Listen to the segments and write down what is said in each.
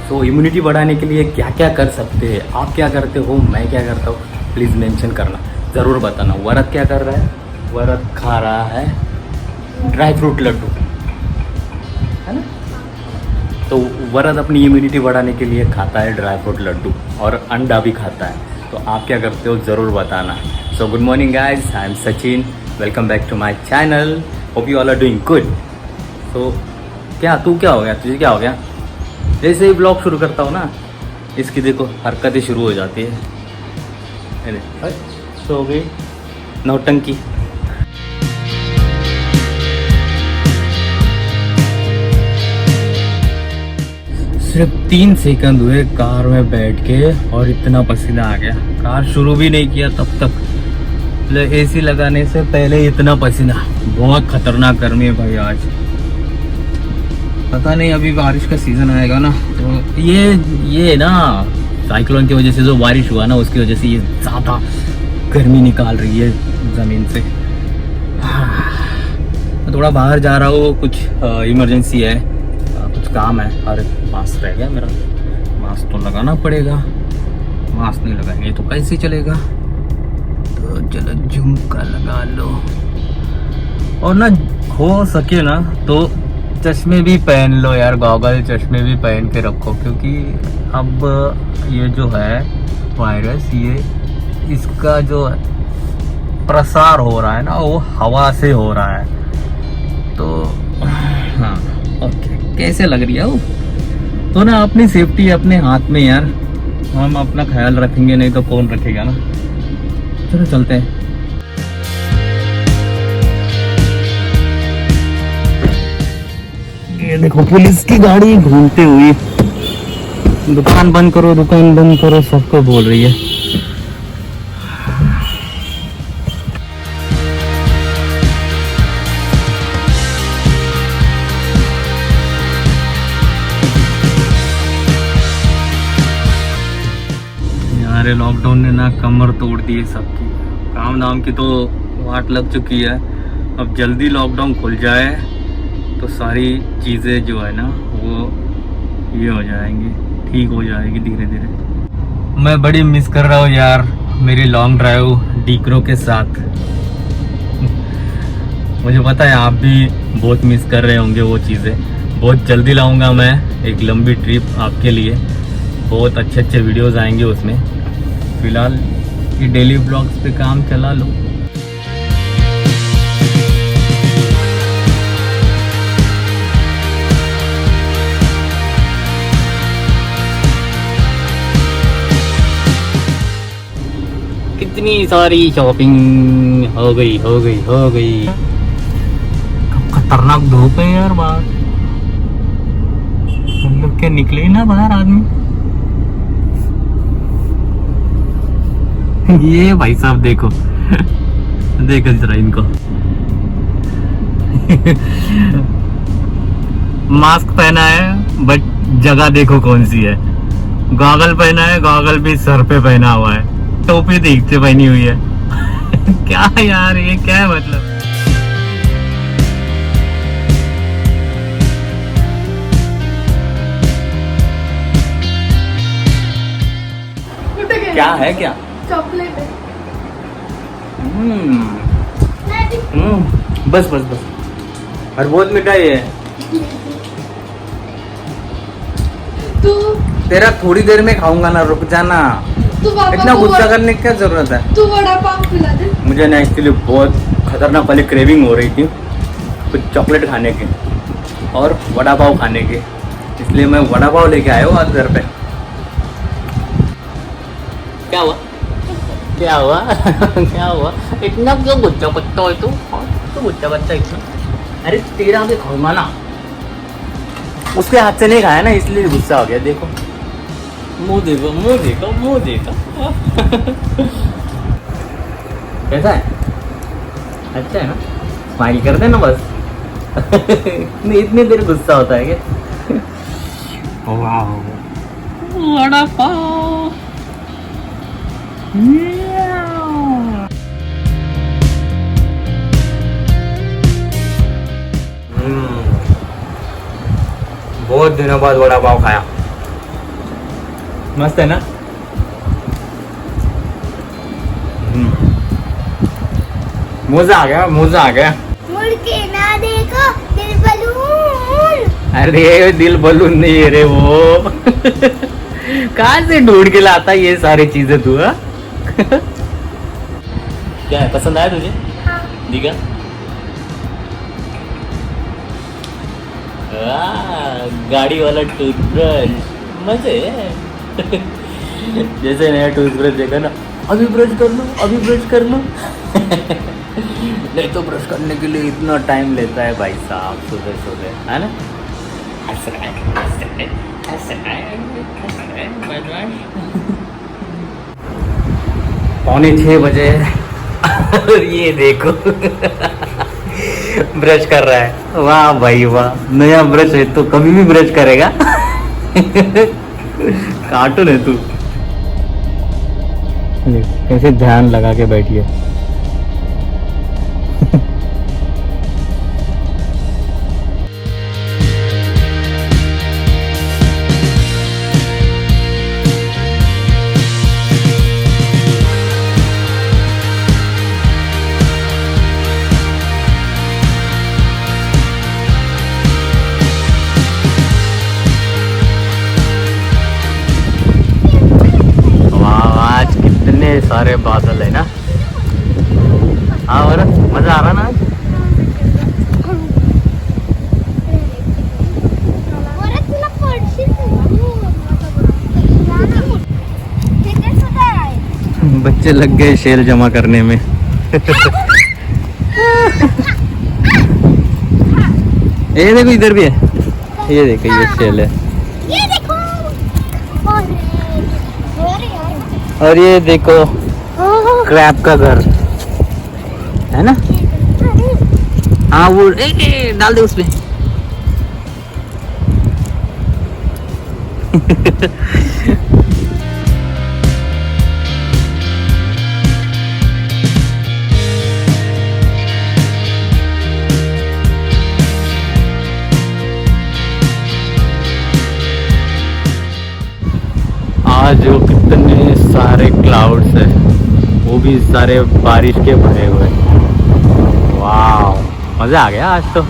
तो इम्यूनिटी बढ़ाने के लिए क्या क्या कर सकते हैं, आप क्या करते हो, मैं क्या करता हूँ, प्लीज़ मेंशन करना, ज़रूर बताना। वरद क्या कर रहा है? वरद खा रहा है ड्राई फ्रूट लड्डू, है ना। तो वरद अपनी इम्यूनिटी बढ़ाने के लिए खाता है ड्राई फ्रूट लड्डू और अंडा भी खाता है। तो आप क्या करते हो, ज़रूर बताना। So good morning guys, I am Sachin, welcome back to my channel, hope you all are doing good. तो क्या हो गया, तुझे क्या हो गया? जैसे ही ब्लॉग शुरू करता हूँ ना, इसकी देखो हरकतें शुरू हो जाती है। सो हो गई नौटंकी। सिर्फ 3 सेकंड हुए कार में बैठ के और इतना पसीना आ गया। कार शुरू भी नहीं किया तब तक एसी लगाने से पहले इतना पसीना। बहुत खतरनाक गर्मी है भाई आज। पता नहीं अभी बारिश का सीज़न आएगा ना, तो ये ना साइक्लोन की वजह से जो बारिश हुआ ना, उसकी वजह से ये ज़्यादा गर्मी निकाल रही है ज़मीन से। मैं थोड़ा बाहर जा रहा हूँ, कुछ इमरजेंसी है, कुछ काम है। अरे मास्क रह गया मेरा, मास्क तो लगाना पड़ेगा। मास्क नहीं लगाएंगे तो कैसे चलेगा? तो चलो झुमका लगा लो। और ना हो सके ना तो चश्मे भी पहन लो यार, गॉगल चश्मे भी पहन के रखो, क्योंकि अब ये जो है वायरस, ये इसका जो प्रसार हो रहा है ना, वो हवा से हो रहा है। तो हाँ, ओके, कैसे लग रही है वो? तो ना अपनी सेफ्टी अपने हाथ में यार, हम अपना ख्याल रखेंगे नहीं तो कौन रखेगा ना। चलो चलते हैं। ये देखो पुलिस की गाड़ी घूमते हुई, दुकान बंद करो सबको बोल रही है। यार लॉकडाउन ने ना कमर तोड़ दी है सबकी। काम धाम की तो वाट लग चुकी है। अब जल्दी लॉकडाउन खुल जाए तो सारी चीज़ें जो है ना वो ये हो जाएंगी, ठीक हो जाएगी धीरे धीरे। मैं बड़ी मिस कर रहा हूँ यार मेरी लॉन्ग ड्राइव डीक्रो के साथ। मुझे पता है आप भी बहुत मिस कर रहे होंगे वो चीज़ें। बहुत जल्दी लाऊंगा मैं एक लंबी ट्रिप आपके लिए, बहुत अच्छे अच्छे वीडियोस आएंगे उसमें। फ़िलहाल ये डेली ब्लॉग्स पे काम चला लो। कितनी सारी शॉपिंग हो गई। खतरनाक धूप है यार बाहर, मतलब क्या निकले ही ना बाहर आदमी। ये भाई साहब देखो देखो जरा इनको। मास्क पहना है बट जगह देखो कौन सी है। गॉगल पहना है, गॉगल भी सर पे पहना हुआ है, टोपी देखते पहनी हुई है। क्या यार, ये क्या है मतलब? क्या है क्या? चॉकलेट है। बस और बहुत मिठाई है। तू तेरा थोड़ी देर में खाऊंगा ना, रुक जाना। इतना गुस्सा करने की क्या जरूरत है? तू वड़ा पाव खिला दे। मुझे ना एक्चुअली बहुत खतरनाक वाली क्रेविंग हो रही थी कुछ चॉकलेट खाने की और वड़ा पाव खाने की, इसलिए मैं वड़ा पाव लेके आया हूँ आज घर पे। क्या हुआ? क्या हुआ? इतना क्यों गुस्सा बच्चा है तू? तो गुस्सा बच्चा इतना? अरे तेरा भी खाऊंगा ना, उसके हाथ से नहीं खाया ना, इसलिए गुस्सा हो गया। देखो मुंह देखो। कैसा है? अच्छा है ना? स्माइल कर देना बस। इतनी देर गुस्सा होता है क्या? वाह, वड़ा पाव। बहुत दिनों बाद वड़ा पाव खाया, मस्त है ना। मजा आ गया, मजा आ गया। मुड़ के ना देखो दिल बलून। अरे दिल बलून नहीं है रे वो। कहाँ से ढूंढ के लाता ये सारी चीजें तू? हाँ? क्या है, पसंद आया तुझे? हाँ। दिखा। गाड़ी वाला टूथब्रश मजे है। जैसे नया टूथब्रश देखा ना, अभी ब्रश कर लो, अभी ब्रश कर लो। नहीं तो ब्रश करने के लिए इतना टाइम लेता है भाई साहब, सुबह सुबह, है ना। हंस रहा है, हंस रहा है, हंस रहा है, हंस रहा है, बदमाश। 5:45 बजे और ये देखो ब्रश कर रहा है। वाह भाई वाह, नया ब्रश है तो कभी भी ब्रश करेगा। कार्टून है तू। कैसे ध्यान लगा के बैठी है। इतने सारे बादल है ना। हाँ और मजा आ रहा ना। बच्चे लग गए शेल जमा करने में। ये देखो इधर भी है, ये देखो ये शेल है। ये देखो और ये देखो क्रैब का घर है ना। हाँ वो डाल दे उसमें। आज जो कितने सारे क्लाउड्स है, वो भी सारे बारिश के भरे हुए। वाह मजा आ गया आज तो।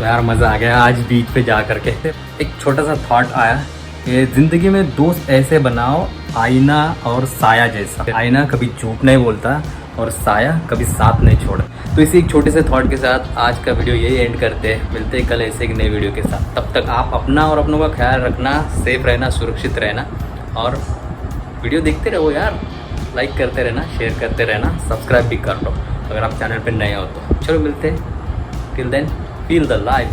यार मजा आ गया आज बीच पे जा करके। एक छोटा सा थॉट आया कि जिंदगी में दोस्त ऐसे बनाओ, आईना और साया जैसा। आईना कभी झूठ नहीं बोलता और साया कभी साथ नहीं छोड़। तो इसी एक छोटे से थॉट के साथ आज का वीडियो यही एंड करते हैं। मिलते हैं कल ऐसे एक नए वीडियो के साथ। तब तक आप अपना और अपनों का ख्याल रखना, सेफ रहना, सुरक्षित रहना और वीडियो देखते रहो यार। लाइक करते रहना, शेयर करते रहना, सब्सक्राइब भी कर लो अगर आप चैनल पर नए हो तो। चलो मिलते हैं, till then feel the life.